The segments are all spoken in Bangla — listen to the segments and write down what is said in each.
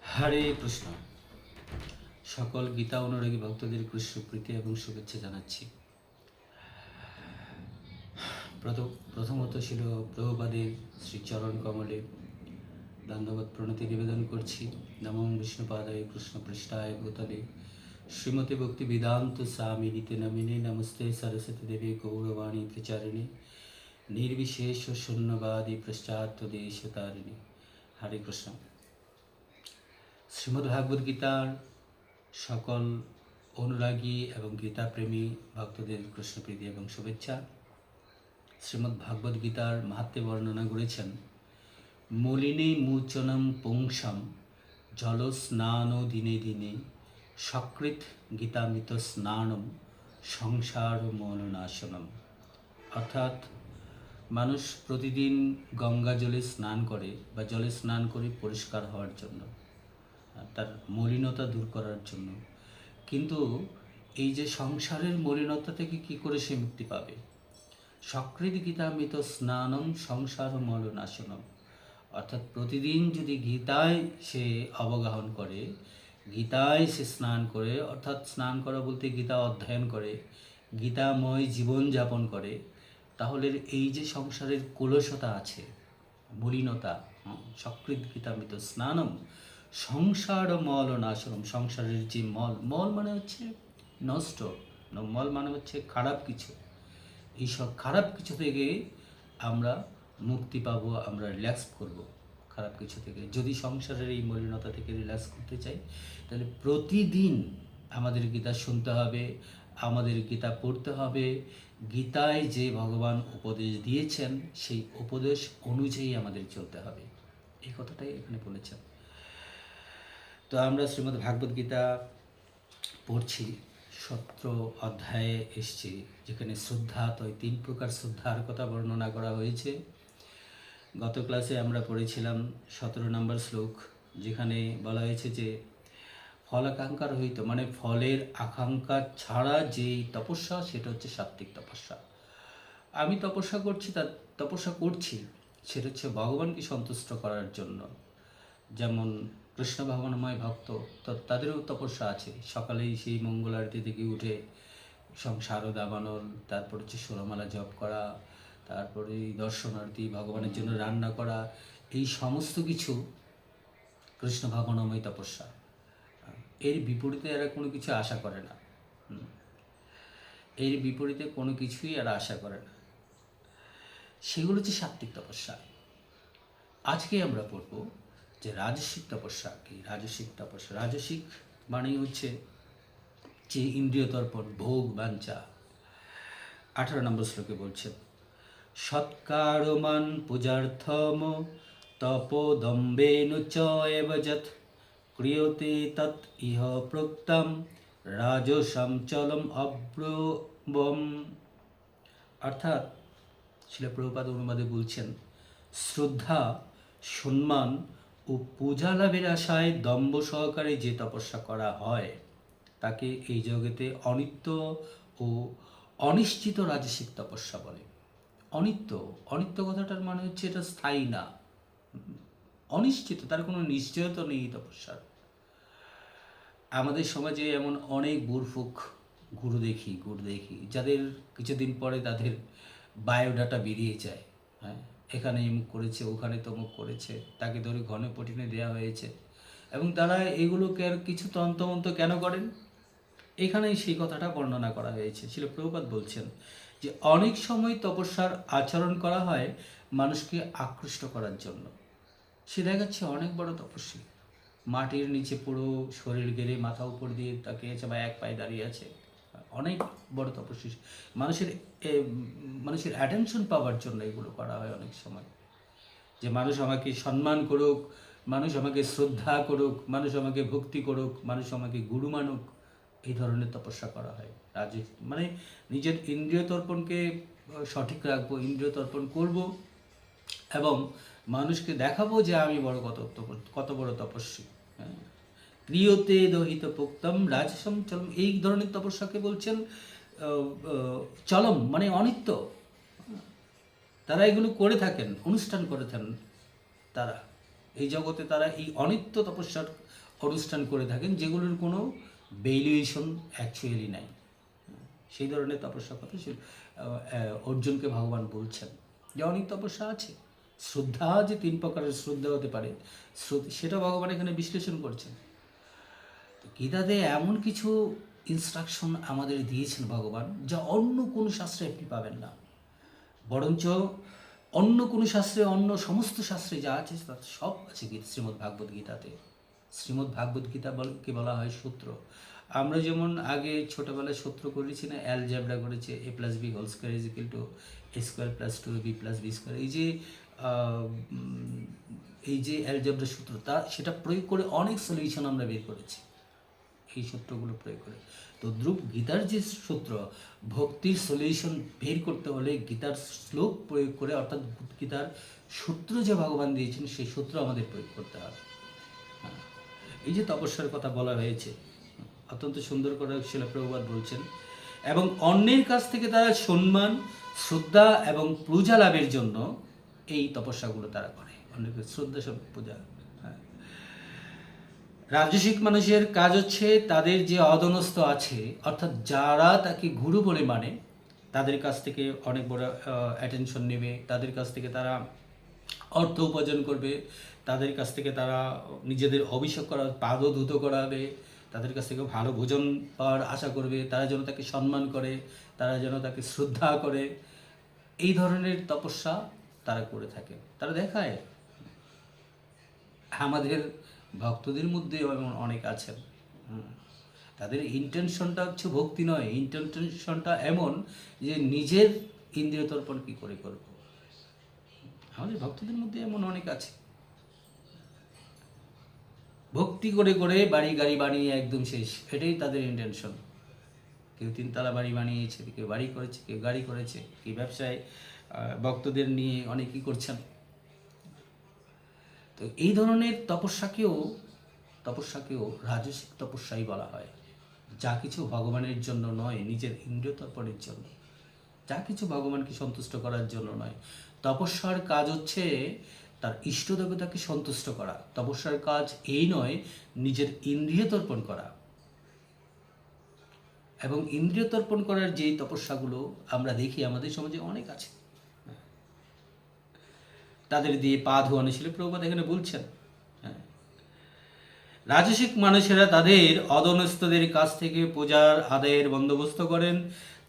হরে কৃষ্ণ। সকল গীতা অনুরাগী ভক্তদের কৃষ্ণ প্রীতি এবং শুভেচ্ছা জানাচ্ছি। প্রথমত ছিল প্রভুপাদের শ্রীচরণ কমলে দণ্ডবত প্রণতি নিবেদন করছি। নমো বিষ্ণুপাদায় কৃষ্ণ পৃষ্ঠায় ভূতলে শ্রীমতী ভক্তি বেদান্ত স্বামিনীতে নমিনে নমস্তে সরস্বতী দেবী গৌরবাণী প্রচারিণী নির্বিশেষ শূন্যবাদী পশ্চাৎ দেশতারিণী। হরে কৃষ্ণ। শ্রীমদ্ ভাগবত গীতার সকল অনুরাগী এবং গীতাপ্রেমী ভক্তদের কৃষ্ণপ্রীতি এবং শুভেচ্ছা। শ্রীমদ্ ভাগবত গীতার মাহাত্ম্যে বর্ণনা করেছেন, মলিনে মোচনম পুংসাম জল স্নান দিনে দিনে সকৃত গীতামিত স্নানম সংসার মলনাশনম। অর্থাৎ মানুষ প্রতিদিন গঙ্গা জলে স্নান করে বা জলে স্নান করে পরিষ্কার হওয়ার জন্য, তার মলিনতা দূর করার জন্য। কিন্তু এই যে সংসারের মলিনতা থেকে কি করে সে মুক্তি পাবে? সকৃত গীতামিত স্নানম সংসার মলনাশনম। অর্থাৎ প্রতিদিন যদি গীতায় সে অবগাহন করে, গীতায় সে স্নান করে, অর্থাৎ স্নান করা বলতে গীতা অধ্যয়ন করে, গীতাময় জীবনযাপন করে, তাহলে এই যে সংসারের কলুষতা আছে, মলিনতা, সকৃত গীতামিত স্নানম সংসার মল নাশনম। সংসারের যে মল, মল মানে হচ্ছে নষ্ট, মল মানে হচ্ছে খারাপ কিছু। এইসব খারাপ কিছু থেকে আমরা মুক্তি পাবো, আমরা রিল্যাক্স করব খারাপ কিছু থেকে। যদি সংসারের এই মলিনতা থেকে রিল্যাক্স করতে চাই, তাহলে প্রতিদিন আমাদের গীতা শুনতে হবে, আমাদের গীতা পড়তে হবে। গীতায় যে ভগবান উপদেশ দিয়েছেন সেই উপদেশ অনুযায়ী আমাদের চলতে হবে, এই কথাটাই এখানে বলেছেন। তো আমরা শ্রীমদ্ ভাগবত গীতা পড়ছি, 17 অধ্যায়ে এসছি, যেখানে শ্রদ্ধা, তো এই 3 প্রকার শ্রদ্ধার কথা বর্ণনা করা হয়েছে। গত ক্লাসে আমরা পড়েছিলাম 17 নম্বর শ্লোক, যেখানে বলা হয়েছে যে ফলাকাঙ্ক্ষা রহিত, মানে ফলের আকাঙ্ক্ষা ছাড়া যেই তপস্যা, সেটা হচ্ছে সাত্ত্বিক তপস্যা। আমি তপস্যা করছি সেটা হচ্ছে ভগবানকে সন্তুষ্ট করার জন্য। যেমন কৃষ্ণ ভগবানময় ভক্ত, তো তাদেরও তপস্যা আছে। সকালেই সেই মঙ্গল আরতি থেকে উঠে সংসার দাবানল, তারপর হচ্ছে ষোলমালা জপ করা, তারপরে দর্শনার্থী, ভগবানের জন্য রান্না করা, এই সমস্ত কিছু কৃষ্ণ ভগবানময় তপস্যা। এর বিপরীতে এরা কোনো কিছু আশা করে না। এর বিপরীতে কোনো কিছুই এরা আশা করে না। সেগুলো হচ্ছে সাত্ত্বিক তপস্যা। আজকে আমরা পড়ব যে রাজসিক তপস্যা কি। রাজসিক মানেই হচ্ছে যে ইন্দ্রিয় তর্পণ, ভোগ বাঞ্ছা। 18 নম্বর শ্লোকে বলছেন, সৎকারমান পূজার্থম তপোদম্বেন চ এব যৎ ক্রিয়তে তৎ ইহ প্রোক্তম রাজসম চলম অব্রবম। অর্থাৎ শিল প্রভুপাদ অনুবাদে বলছেন, শ্রদ্ধা, সম্মান ও পূজা লাভের আশায় দম্ভ সহকারে যে তপস্যা করা হয় তাকে এই জগতে অনিত্য ও অনিশ্চিত রাজসিক তপস্যা বলে। অনিত্য কথাটার মানে হচ্ছে এটা স্থায়ী না, অনিশ্চিত, তার কোনো নিশ্চয়তা নেই তপস্যার। আমাদের সমাজে এমন অনেক বুড়ফুক গুরু দেখি যাদের কিছুদিন পরে তাদের বায়োডাটা বেরিয়ে যায়। হ্যাঁ, এখানে এমুক করেছে, ওখানে তমুক করেছে, তাকে ধরে ঘন পটিনে দেওয়া হয়েছে, এবং তারা এগুলোকে আর কিছু তন্তমন্ত কেন করেন, এখানেই সেই কথাটা বর্ণনা করা হয়েছে। শিল প্রভুপাদ বলছেন যে অনেক সময় তপস্যার আচরণ করা হয় মানুষকে আকৃষ্ট করার জন্য। সে দেখাচ্ছে অনেক বড় তপস্বী, মাটির নিচে পুরো শরীর গেড়ে মাথা উপর দিয়ে তাকিয়েছে বা এক পায়ে দাঁড়িয়ে আছে, অনেক বড় তপস্বী। মানুষের অ্যাটেনশন পাওয়ার জন্য এগুলো করা হয় অনেক সময়, যে মানুষ আমাকে সম্মান করুক, মানুষ আমাকে শ্রদ্ধা করুক, মানুষ আমাকে ভক্তি করুক, মানুষ আমাকে গুরু মানুক, এই ধরনের তপস্যা করা হয়। মানে নিজের ইন্দ্রিয় তর্পণকে সঠিক রাখবো, ইন্দ্রিয় তর্পণ করব এবং মানুষকে দেখাবো যে আমি কত বড় তপস্বী। হ্যাঁ, ক্রিয়তে দহিত পোক্তম রাজসম চলম, এই ধরনের তপস্যাকে বলছেন চলম, মানে অনিত্য। তারা এগুলো করে থাকেন, অনুষ্ঠান করে থাকেন তারা। এই জগতে তারা এই অনিত্য তপস্যার অনুষ্ঠান করে থাকেন, যেগুলোর কোনো ভ্যালুয়েশন অ্যাকচুয়ালি নাই। সেই ধরনের তপস্যার কথা অর্জুনকে ভগবান বলছেন যে অনেক তপস্যা আছে। শ্রদ্ধা যে 3 প্রকারের শ্রদ্ধা হতে পারে, সেটা ভগবান এখানে বিশ্লেষণ করছেন। গীতাতে এমন কিছু ইনস্ট্রাকশন আমাদের দিয়েছেন ভগবান, যা অন্য কোনো শাস্ত্রে আপনি পাবেন না। বরঞ্চ অন্য কোনো শাস্ত্রে, অন্য সমস্ত শাস্ত্রে যা আছে তা সব আছে শ্রীমদ্ ভাগবত গীতাতে। শ্রীমদ্ ভাগবত গীতা কে বলা হয় সূত্র। আমরা যেমন আগে ছোটোবেলায় সূত্র করেছি না, অ্যালজেব্রা করেছে, a+b² = a²+2b+b²। এই যে অ্যালজেব্রা সূত্র, সেটা প্রয়োগ করে অনেক সলিউশন আমরা বের করেছি এই সূত্রগুলো প্রয়োগ করে। তো গীতার যে সূত্র, ভক্তির সলিউশন বের করতে হলে গীতার শ্লোক প্রয়োগ করে, অর্থাৎ গীতার সূত্র যে ভগবান দিয়েছেন সেই সূত্র আমাদের প্রয়োগ করতে হবে। এই যে তপস্যার কথা বলা হয়েছে, অত্যন্ত সুন্দর করে শিলা প্রভুপাদ বলছেন, এবং অন্যের কাছ থেকে তারা সম্মান, শ্রদ্ধা এবং পূজা লাভের জন্য এই তপস্যাগুলো তারা করে। অন্যের শ্রদ্ধা, সব পূজা। রাজসিক মানুষের কাজ হচ্ছে তাদের যে অধনস্থ আছে, অর্থাৎ যারা তাকে গুরু বলে মানে, তাদের কাছ থেকে অনেক বড় অ্যাটেনশন নেবে, তাদের কাছ থেকে তারা অর্থ উপার্জন করবে, তাদের কাছ থেকে তারা নিজেদের অভিষেক করা, পাদধূত করাবে, তাদের কাছ থেকে ভালো ভোজন পাওয়ার আশা করবে, তারা যেন তাকে সম্মান করে, তারা যেন তাকে শ্রদ্ধা করে। এই ধরনের তপস্যা তারা করে থাকে। তারা দেখায় আমাদের ভক্তদের মধ্যে অনেক আছেন, তাদের ইন্টেনশনটা হচ্ছে ভক্তি নয়, ইন্টেনশনটা এমন যে নিজের ইন্দ্রিয় তর্পণ কী করে করব। আমাদের ভক্তদের মধ্যে এমন অনেক আছে, ভক্তি করে করে বাড়ি গাড়ি বানিয়ে একদম শেষ, এটাই তাদের ইন্টেনশন। কেউ 3 তলা বাড়ি বানিয়েছে, কেউ বাড়ি করেছে, কেউ গাড়ি করেছে, কেউ ব্যবসায় ভক্তদের নিয়ে অনেকই করছেন। তো এই ধরনের তপস্যাকেও রাজসিক তপস্যাই বলা হয়। যা কিছু ভগবানের জন্য নয়, নিজের ইন্দ্রিয় তর্পণের জন্য, যা কিছু ভগবানকে সন্তুষ্ট করার জন্য নয়। তপস্যার কাজ হচ্ছে তার ইষ্ট দেবতাকে সন্তুষ্ট করা। তপস্যার কাজ এই নয় নিজের ইন্দ্রিয় তর্পণ করা। এবং ইন্দ্রিয় তর্পণ করার যেই তপস্যাগুলো আমরা দেখি আমাদের সমাজে অনেক আছে, তাদের দিয়ে পা ধোয়ানো ছিল, প্রভুপাদ এখানে বলছেন। রাজসিক মানুষেরা তাদের অধনস্থদের কাছ থেকে পূজার আদায়ের বন্দোবস্ত করেন,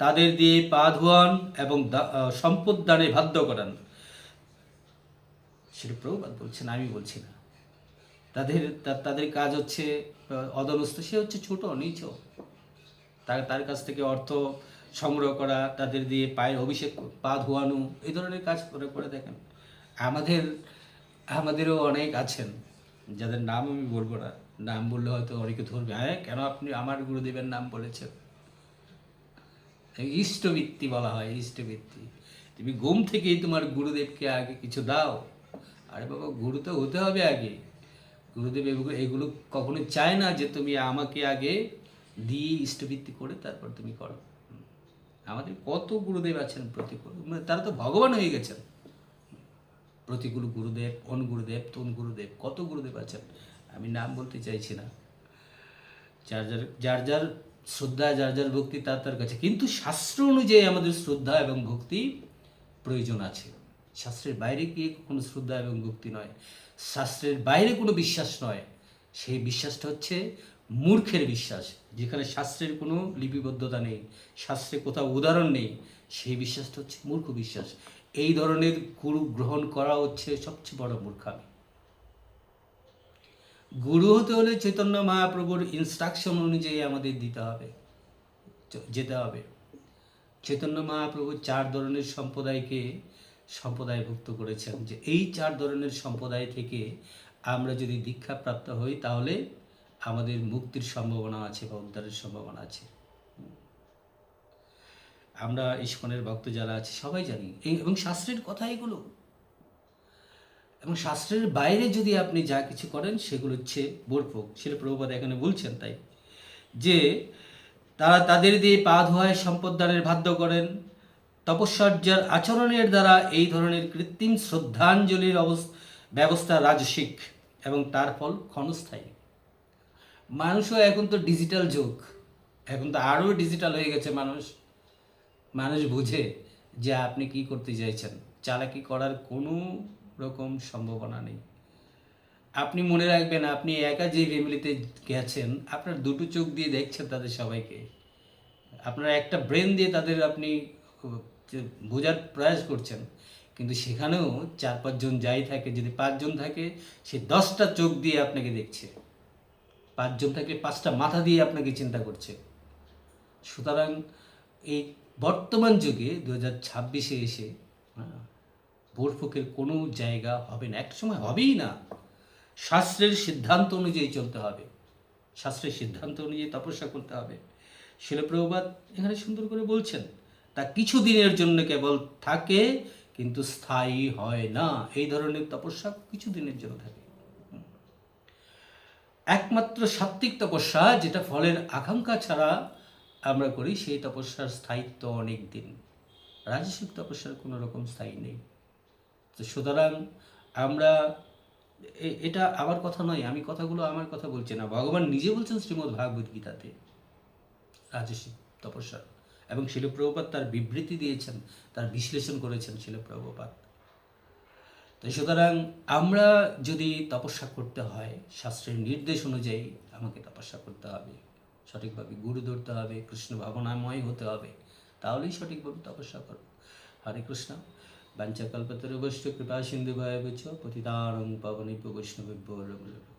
তাদের দিয়ে পা ধোয়ান এবং সম্পদ দানে বাধ্য করান। সেটা প্রভুপাদ বলছেন, আমি বলছি না। তাদের কাজ হচ্ছে অধনস্থ, সে হচ্ছে ছোট নিচ, তার কাছ থেকে অর্থ সংগ্রহ করা, তাদের দিয়ে পায়ের অভিষেক, পা ধোয়ানো, এই ধরনের কাজ করে দেখেন। আমাদেরও অনেক আছেন, যাদের নাম আমি বলবো না, নাম বললে হয়তো অনেকে ধরবে, হ্যাঁ কেন আপনি আমার গুরুদেবের নাম বলেছেন। ইষ্টবৃত্তি বলা হয়, ইষ্টবৃত্তি। তুমি ঘুম থেকেই তোমার গুরুদেবকে আগে কিছু দাও। আরে বাবা, গুরু তো হতে হবে আগে। গুরুদেব এগুলো কখনো চায় না যে তুমি আমাকে আগে দিয়ে ইষ্টবৃত্তি করে তারপর তুমি করো। আমাদের কত গুরুদেব আছেন প্রতিকূল, তারা তো ভগবান হয়ে গেছেন। প্রতিকূল গুরুদেব, অন গুরুদেব, তন গুরুদেব, কত গুরুদেব আছেন, আমি নাম বলতে চাইছি না। যার যার শ্রদ্ধা, যার যার ভক্তি তার কাছে। কিন্তু শাস্ত্র অনুযায়ী আমাদের শ্রদ্ধা এবং ভক্তি প্রয়োজন আছে। শাস্ত্রের বাইরে গিয়ে কোনো শ্রদ্ধা এবং ভক্তি নয়, শাস্ত্রের বাইরে কোনো বিশ্বাস নয়। সেই বিশ্বাসটা হচ্ছে মূর্খের বিশ্বাস। যেখানে শাস্ত্রের কোনো লিপিবদ্ধতা নেই, শাস্ত্রে কোথাও উদাহরণ নেই, সেই বিশ্বাসটা হচ্ছে মূর্খ বিশ্বাস। এই ধরনের গুরু গ্রহণ করা হচ্ছে সবচেয়ে বড় মূর্খামি। গুরু হতে হলে চৈতন্য মহাপ্রভুর ইনস্ট্রাকশন অনুযায়ী আমাদের যেতে হবে। চৈতন্য মহাপ্রভু 4 ধরনের সম্প্রদায়ভুক্ত করেছেন, যে এই 4 ধরনের সম্প্রদায় থেকে আমরা যদি দীক্ষাপ্রাপ্ত হই তাহলে আমাদের মুক্তির সম্ভাবনা আছে বা উদ্ধারের সম্ভাবনা আছে। আমরা ইস্কনের ভক্ত যারা আছে সবাই জানি, এবং শাস্ত্রের কথা এগুলো। এবং শাস্ত্রের বাইরে যদি আপনি যা কিছু করেন সেগুলো হচ্ছে বোরফোক। সেটা প্রভুপাদ এখানে বলছেন, তাই যে তারা তাদের দিয়ে পা ধোয়ায় সম্পদ দানের বাধ্য করেন। তপস্যার আচরণের দ্বারা এই ধরনের কৃত্রিম শ্রদ্ধাঞ্জলির ব্যবস্থা রাজসিক এবং তার ফল ক্ষণস্থায়ী। মানুষও এখন তো ডিজিটাল যুগ, এখন তো আরও ডিজিটাল হয়ে গেছে মানুষ। মানুষ বুঝে যে আপনি কি করতে চাইছেন, চালাকি করার কোনো রকম সম্ভাবনা নেই। আপনি মনে রাখবেন, আপনি একা যে ফ্যামিলিতে গেছেন, আপনার দুটো চোখ দিয়ে দেখছেন তাদের সবাইকে, আপনার একটা ব্রেন দিয়ে তাদের আপনি যে বোঝার প্রয়াস করছেন, কিন্তু সেখানেও 4-5 জন যাই থাকে, যদি 5 জন থাকে সে 10টা চোখ দিয়ে আপনাকে দেখছে, 5 জন থাকলে 5টা মাথা দিয়ে আপনাকে চিন্তা করছে। সুতরাং এই বর্তমান যুগে 2026-এ এসে ভোরফুকের কোনো জায়গা হবে না, একসময় হবেই না। শাস্ত্রের সিদ্ধান্ত অনুযায়ী চলতে হবে, শাস্ত্রের সিদ্ধান্ত অনুযায়ী তপস্যা করতে হবে। শিল প্রভুপাদ এখানে সুন্দর করে বলছেন, তা কিছু দিনের জন্য কেবল থাকে, কিন্তু স্থায়ী হয় না। এই ধরনের তপস্যা কিছু দিনের জন্য থাকে। একমাত্র সাত্ত্বিক তপস্যা, যেটা ফলের আকাঙ্ক্ষা ছাড়া আমরা করি, সেই তপস্যার স্থায়িত্ব অনেক দিন। রাজসিক তপস্যার কোনো রকম স্থায়ী নেই। তো সুতরাং আমরা এটা আমার কথা নয়, আমি কথাগুলো আমার কথা বলছি না, ভগবান নিজে বলছেন শ্রীমদ্ ভাগবত গীতাতে রাজসিক তপস্যা। এবং শিল প্রভুপাদ তার বিবৃতি দিয়েছেন, তার বিশ্লেষণ করেছেন শিল প্রভুপাদ। তো সুতরাং আমরা যদি তপস্যা করতে হয়, শাস্ত্রের নির্দেশ অনুযায়ী আমাকে তপস্যা করতে হবে, সঠিকভাবে গুরু ধরতে হবে, কৃষ্ণ ভাবনাময় হতে হবে, তাহলেই সঠিকভাবে তপস্যা করব। হরে কৃষ্ণ। বাঞ্ছাকল্পতরুভ্যশ্চ কৃপা সিন্ধুভ্যেব চ পতিতানাং পাবনেভ্যো বৈষ্ণবেভ্যো নমো নমঃ।